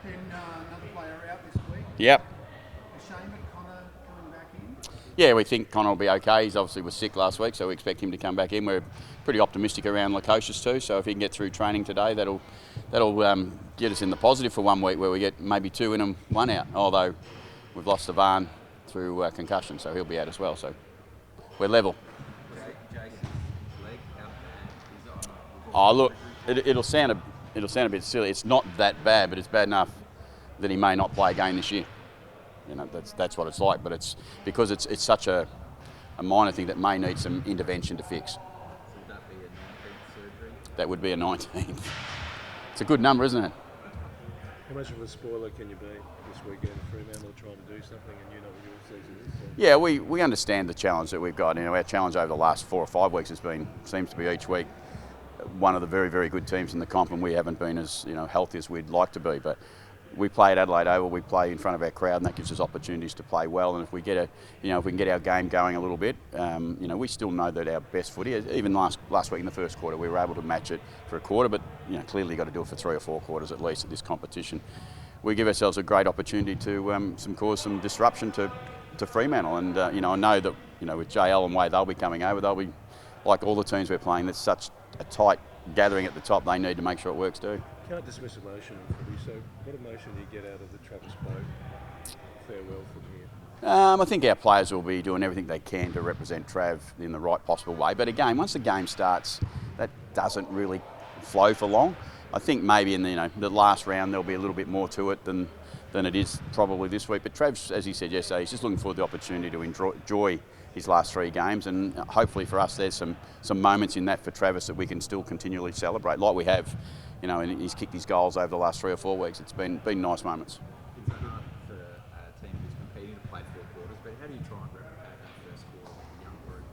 Then another player out this week. Yep. A shame at Connor coming back in. Yeah, we think Connor will be okay. He's obviously was sick last week, so we expect him to come back in. We're pretty optimistic around Lukosius too, so if he can get through training today, that'll get us in the positive for 1 week where we get maybe 2 in and 1 out, although we've lost Savan through concussion, so he'll be out as well, so we're level. Oh, look, it'll sound a bit silly. It's not that bad, but it's bad enough that he may not play again this year. You know, that's what it's like. But it's because it's such a minor thing that may need some intervention to fix. So would that be a 19th surgery? That would be a 19th. It's a good number, isn't it? How much of a spoiler can you be this weekend? Fremantle trying to do something, and you know what your season is. So. Yeah, we understand the challenge that we've got. You know, our challenge over the last 4 or 5 weeks seems to be each week one of the very, very good teams in the comp, and we haven't been as healthy as we'd like to be. But we play at Adelaide Oval, we play in front of our crowd, and that gives us opportunities to play well. And if we get if we can get our game going a little bit, we still know that our best footy, even last week in the first quarter, we were able to match it for a quarter, but clearly you've got to do it for 3 or 4 quarters at least at this competition. We give ourselves a great opportunity to cause some disruption to Fremantle, and I know that with JL and Way, they'll be coming over. They'll be like all the teams we're playing. There's such a tight gathering at the top. They need to make sure it works too. Can't dismiss emotion in footy. So, what emotion do you get out of the Travis Boak farewell from here? I think our players will be doing everything they can to represent Trav in the right possible way. But again, once the game starts, that doesn't really flow for long. I think maybe in the last round there'll be a little bit more to it than it is probably this week. But Trav, as he said yesterday, he's just looking forward to the opportunity to enjoy his last 3 games, and hopefully for us there's some moments in that for Travis that we can still continually celebrate, like we have. And he's kicked his goals over the last 3 or 4 weeks. It's been nice moments. It's hard for a team who's competing to play 4 quarters, but how do you try and replicate that first quarter with the young group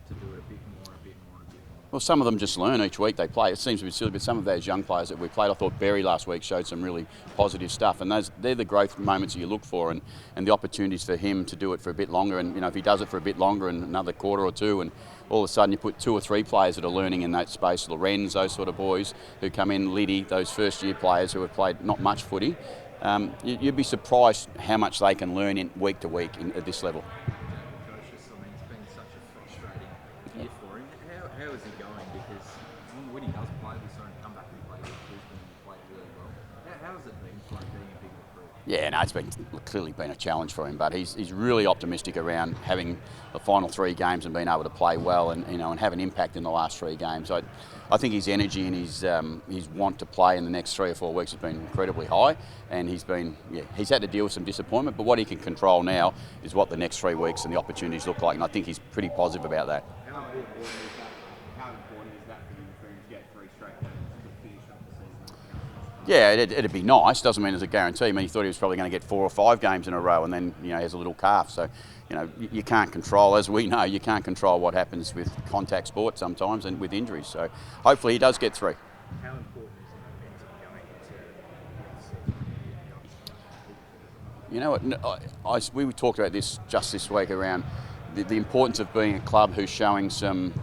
to do it a bit more, a bit more, a bit more? Well, some of them just learn each week they play. It seems a bit silly, but some of those young players that we played, I thought Berry last week showed some really positive stuff, and they're the growth moments that you look for, and the opportunities for him to do it for a bit longer. And if he does it for a bit longer and another quarter or 2, and all of a sudden you put 2 or 3 players that are learning in that space, Lorenz, those sort of boys who come in, Liddy, those first-year players who have played not much footy, you'd be surprised how much they can learn in week to week at this level. It's been such a frustrating year for him. How is he going? Because when he does play, we saw him come back and play with Brisbane and play really well. How has it been like being a big recruit? Yeah, no, it's clearly been a challenge for him, but he's really optimistic around having the final 3 games and being able to play well and and have an impact in the last 3 games. I think his energy and his want to play in the next 3 or 4 weeks has been incredibly high, and he's had to deal with some disappointment, but what he can control now is what the next 3 weeks and the opportunities look like, and I think he's pretty positive about that. How important is that for him to get 3 straight games to finish up the season? Yeah, it'd be nice. Doesn't mean it's a guarantee. I mean, he thought he was probably going to get 4 or 5 games in a row, and then he has a little calf. So, you can't control, as we know, you can't control what happens with contact sport sometimes and with injuries. So, hopefully, he does get 3. How important is the momentum going into the We talked about this just this week around the importance of being a club who's showing some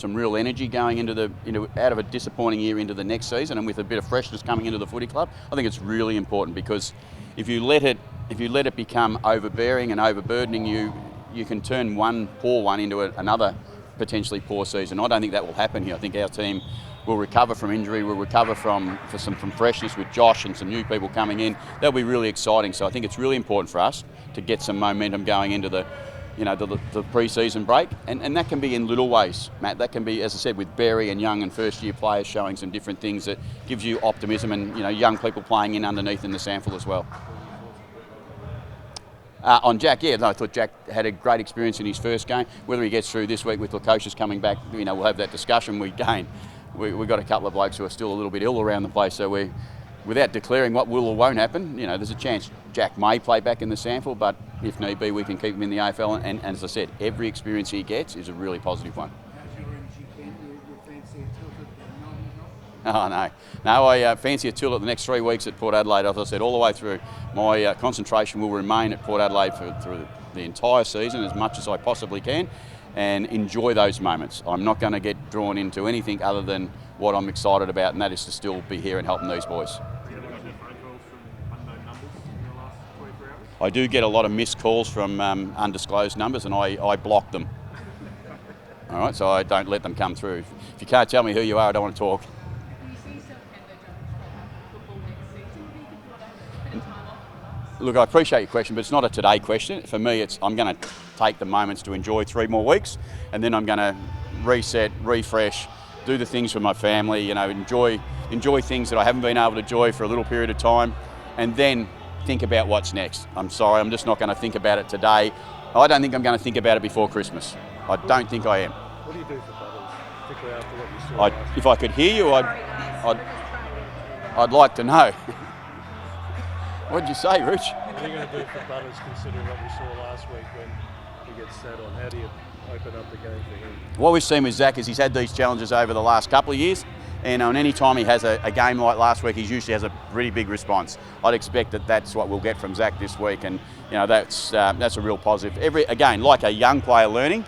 real energy going into out of a disappointing year into the next season, and with a bit of freshness coming into the footy club. I think it's really important, because if you let it become overbearing and overburdening you can turn one poor one into another potentially poor season. I don't think that will happen here. I think our team will recover from injury, will recover from freshness with Josh and some new people coming in. That'll be really exciting. So I think it's really important for us to get some momentum going into the pre-season break, and that can be in little ways, Matt. That can be, as I said, with Berry and young and first-year players showing some different things that gives you optimism, and young people playing in underneath in the sample as well. On Jack, yeah, no, I thought Jack had a great experience in his first game. Whether he gets through this week with Lukosius coming back, we'll have that discussion. We've got a couple of blokes who are still a little bit ill around the place, so without declaring what will or won't happen, there's a chance Jack may play back in the sample, but if need be, we can keep him in the AFL. And as I said, every experience he gets is a really positive one. How's your energy, Ken? You fancy a tilt at Melbourne? Oh, no, I fancy a tilt at the next 3 weeks at Port Adelaide. As I said, all the way through, my concentration will remain at Port Adelaide through the entire season as much as I possibly can, and enjoy those moments. I'm not going to get drawn into anything other than what I'm excited about, and that is to still be here and helping these boys. Phone calls from I do get a lot of missed calls from undisclosed numbers, and I block them. All right, so I don't let them come through. If you can't tell me who you are, I don't want to talk. Do you see yourself football next season? What do you think about a bit of time off? Look, I appreciate your question, but it's not a today question. For me, I'm going to take the moments to enjoy 3 more weeks, and then I'm going to reset, refresh, do the things for my family, enjoy things that I haven't been able to enjoy for a little period of time, and then think about what's next. I'm sorry, I'm just not going to think about it today. I don't think I'm going to think about it before Christmas. I don't think I am. What do you do for Butters, particularly after what you saw last If I could hear you, I'd like to know. What did you say, Rich? What are you going to do for Butters, considering what we saw last week when he gets sat on? How do you open up the game for him? What we've seen with Zach is he's had these challenges over the last couple of years, and on any time he has a game like last week, he usually has a really big response. I'd expect that's what we'll get from Zach this week, and that's a real positive. Again, like a young player learning,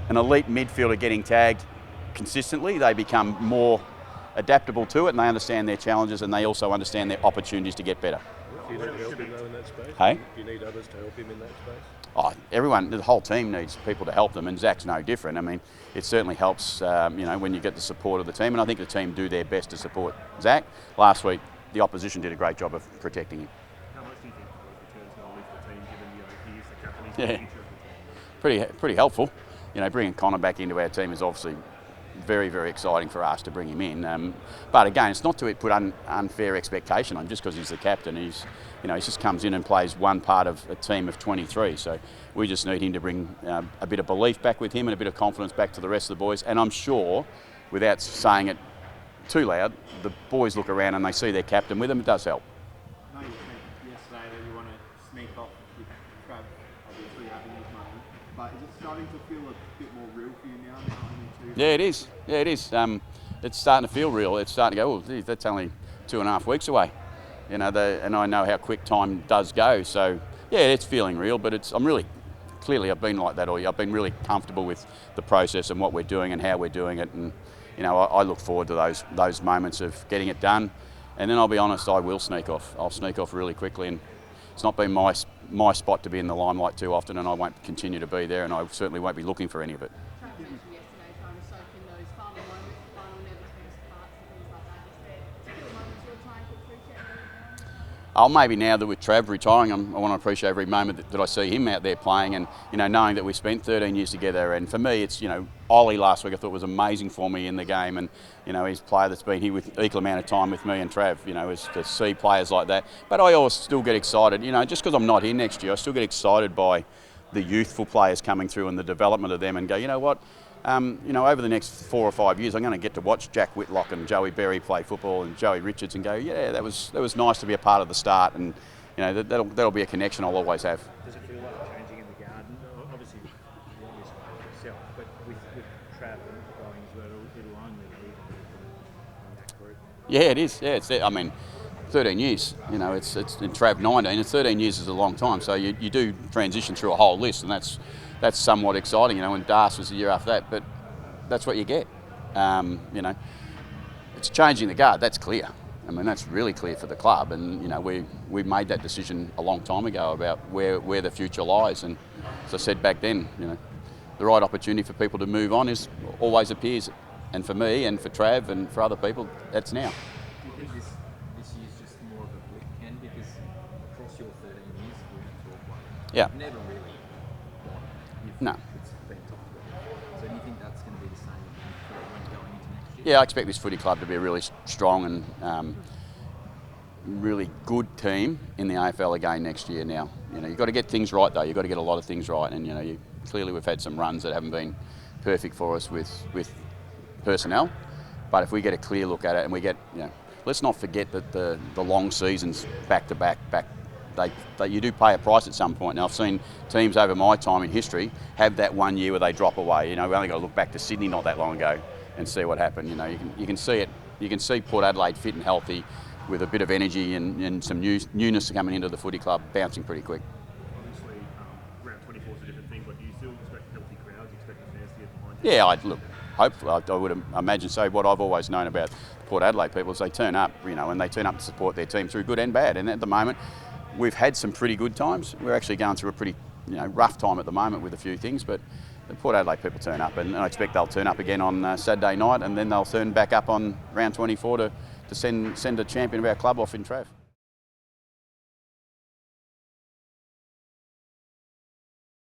an elite midfielder getting tagged consistently, they become more adaptable to it, and they understand their challenges, and they also understand their opportunities to get better. Do you need help him though in that space? Hey? Do you need others to help him in that space? The whole team needs people to help them, and Zach's no different. I mean, it certainly helps, when you get the support of the team, and I think the team do their best to support Zach. Last week, the opposition did a great job of protecting him. How much do you think those returns going to lift the team, given he is the captain, he's the future of the team? Pretty helpful. Bringing Connor back into our team is obviously very, very exciting for us to bring him in. But again, it's not to put unfair expectation on him just because he's the captain. He just comes in and plays one part of a team of 23. So we just need him to bring a bit of belief back with him and a bit of confidence back to the rest of the boys. And I'm sure, without saying it too loud, the boys look around and they see their captain with them. It does help. I know you said yesterday that you want to sneak off with Trav, obviously having his moment, but is it starting to feel a bit more real for you now? Yeah, it is. It's starting to feel real. It's starting to go, geez, that's only 2.5 weeks away. And I know how quick time does go. So yeah, it's feeling real, but I've been like that all year. I've been really comfortable with the process and what we're doing and how we're doing it. And I look forward to those moments of getting it done. And then I'll be honest, I will sneak off. I'll sneak off really quickly, and it's not been my spot to be in the limelight too often, and I won't continue to be there, and I certainly won't be looking for any of it. Trav mentioned yesterday trying to soak in those final moments, the final never tennis parts and things like that. Is there particular moments you're trying to appreciate more? Maybe now that with Trav retiring, I want to appreciate every moment that I see him out there playing, and knowing that we spent 13 years together. And for me, it's Ollie last week I thought was amazing for me in the game, and he's a player that's been here with equal amount of time with me and Trav. Is to see players like that. But I always still get excited. Just because I'm not here next year, I still get excited by the youthful players coming through and the development of them, and go, you know what? Over the next 4 or 5 years, I'm going to get to watch Jack Whitlock and Joey Berry play football, and Joey Richards, and go, yeah, that was nice to be a part of the start, and that'll be a connection I'll always have. Does it feel like changing in the garden? Obviously, the obvious way yourself, but with Trav and going as well, it'll only lead from that group. Yeah, it is. Yeah, it's. 13 years. It's in Trav 19, and 13 years is a long time. So you do transition through a whole list, and that's somewhat exciting. And Das was the year after that, but that's what you get. It's changing the guard. That's clear. That's really clear for the club, and we made that decision a long time ago about where the future lies. And as I said back then, the right opportunity for people to move on always appears, and for me and for Trav and for other people, that's now. Do you think this year's just more of a blip, Ken? Because across your 13 years, we don't talk like Yeah. you've never really won. No. It's been top of. So do you think that's going to be the same when going into next year? Yeah, I expect this footy club to be a really strong and really good team in the AFL again next year. Now, you've got to get things right though. You've got to get a lot of things right, and clearly we've had some runs that haven't been perfect for us with personnel. But if we get a clear look at it, and we get, let's not forget that the long seasons back to back, you do pay a price at some point. Now, I've seen teams over my time in history have that 1 year where they drop away. We only got to look back to Sydney not that long ago and see what happened. You can see it. You can see Port Adelaide fit and healthy, with a bit of energy and some newness coming into the footy club, bouncing pretty quick. Obviously, round 24 is a different thing, but do you still expect healthy crowds? Expect the fans to get behind you? Yeah, hopefully, I would imagine so. What I've always known about Port Adelaide people is they turn up, and they turn up to support their team through good and bad. And at the moment, we've had some pretty good times. We're actually going through a pretty rough time at the moment with a few things, but the Port Adelaide people turn up, and I expect they'll turn up again on Saturday night, and then they'll turn back up on round 24 to send a champion of our club off in Trav.